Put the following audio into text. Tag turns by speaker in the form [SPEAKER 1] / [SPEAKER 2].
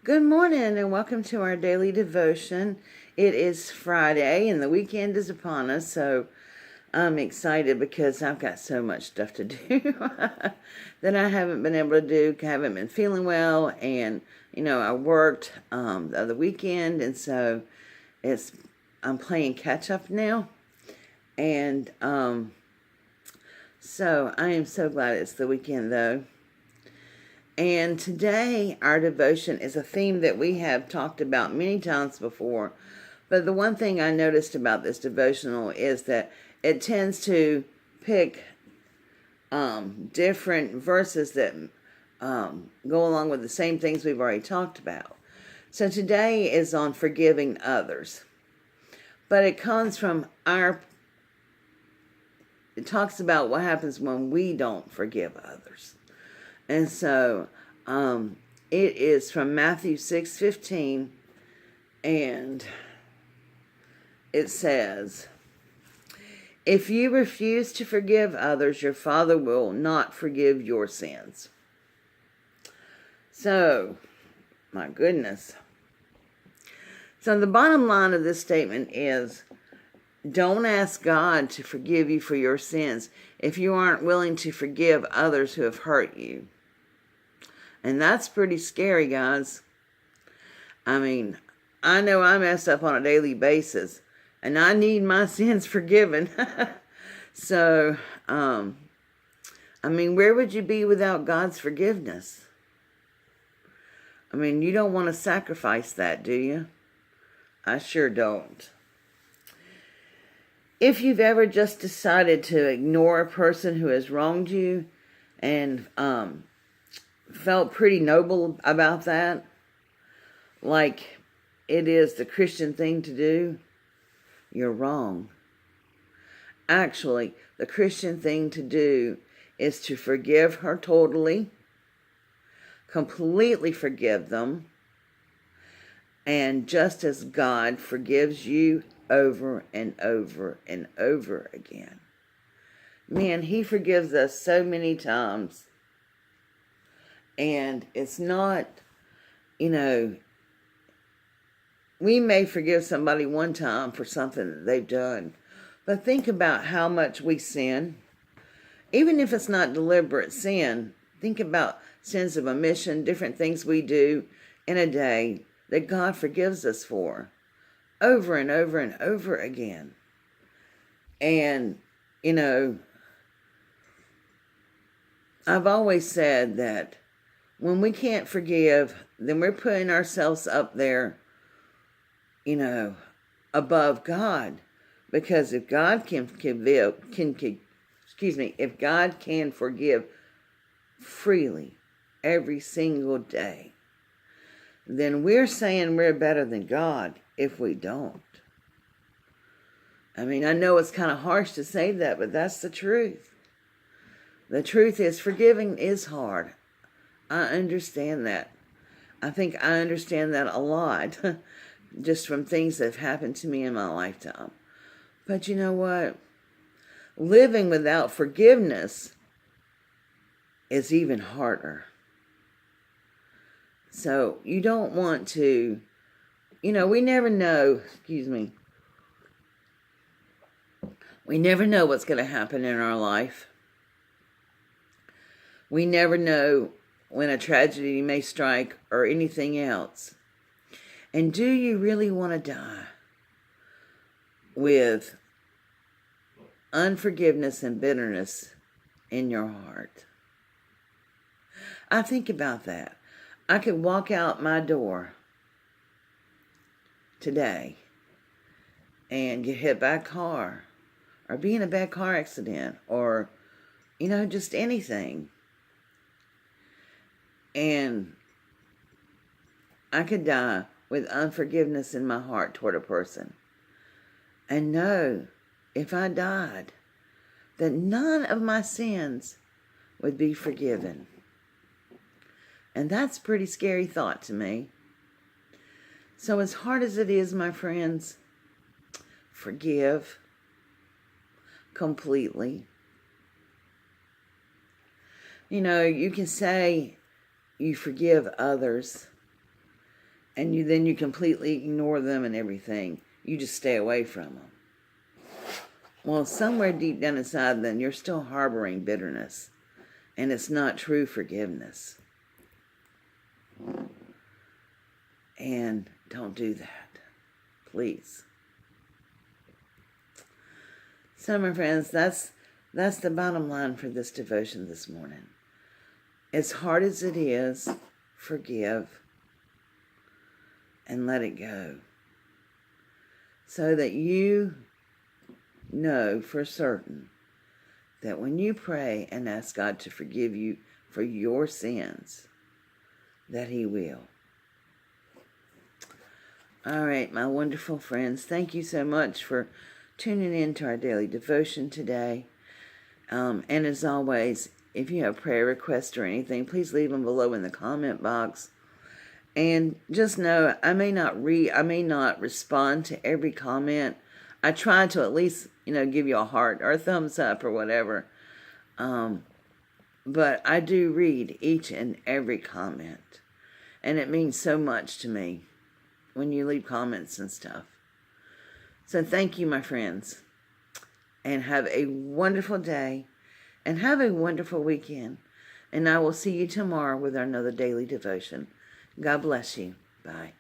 [SPEAKER 1] Good morning and welcome to our daily devotion. It is Friday and the weekend is upon us, so I'm excited because I've got so much stuff to do that I haven't been able to do. I haven't been feeling well, and I worked the other weekend, and so I'm playing catch up now, and so I am so glad it's the weekend though. And today, our devotion is a theme that we have talked about many times before. But the one thing I noticed about this devotional is that it tends to pick different verses that go along with the same things we've already talked about. So today is on forgiving others. But it comes from it talks about what happens when we don't forgive others. And so it is from Matthew 6:15, and it says, "If you refuse to forgive others, your Father will not forgive your sins." So, my goodness. So the bottom line of this statement is, don't ask God to forgive you for your sins if you aren't willing to forgive others who have hurt you. And that's pretty scary, guys. I mean, I know I mess up on a daily basis, and I need my sins forgiven. So, where would you be without God's forgiveness? You don't want to sacrifice that, do you? I sure don't. If you've ever just decided to ignore a person who has wronged you and felt pretty noble about that, like it is the Christian thing to do, you're wrong. Actually, the Christian thing to do is to forgive her totally, completely forgive them, and just as God forgives you over and over and over again. Man, He forgives us so many times. And it's not, we may forgive somebody one time for something that they've done. But think about how much we sin. Even if it's not deliberate sin, think about sins of omission, different things we do in a day that God forgives us for over and over and over again. And, I've always said that when we can't forgive, then we're putting ourselves up there, above God. Because if God can if God can forgive freely every single day, then we're saying we're better than God if we don't. I know it's kind of harsh to say that, but that's the truth. The truth is, forgiving is hard. I understand that. I think I understand that a lot, just from things that have happened to me in my lifetime. But you know what? Living without forgiveness is even harder. So you don't want to, we never know, we never know what's going to happen in our life. We never know when a tragedy may strike or anything else. And do you really want to die with unforgiveness and bitterness in your heart? I think about that. I could walk out my door today and get hit by a car or be in a bad car accident or, just anything. And I could die with unforgiveness in my heart toward a person. And know, if I died, that none of my sins would be forgiven. And that's a pretty scary thought to me. So as hard as it is, my friends, forgive completely. You can say you forgive others, and then you completely ignore them and everything. You just stay away from them. Well, somewhere deep down inside, then you're still harboring bitterness, and it's not true forgiveness. And don't do that, please. So, my friends, that's the bottom line for this devotion this morning. As hard as it is, forgive and let it go, so that you know for certain that when you pray and ask God to forgive you for your sins, that He will. All right, my wonderful friends, thank you so much for tuning in to our daily devotion today. And as always, if you have prayer requests or anything, please leave them below in the comment box. And just know, I may not respond to every comment. I try to at least, give you a heart or a thumbs up or whatever. But I do read each and every comment. And it means so much to me when you leave comments and stuff. So thank you, my friends. And have a wonderful day. And have a wonderful weekend. And I will see you tomorrow with another daily devotion. God bless you. Bye.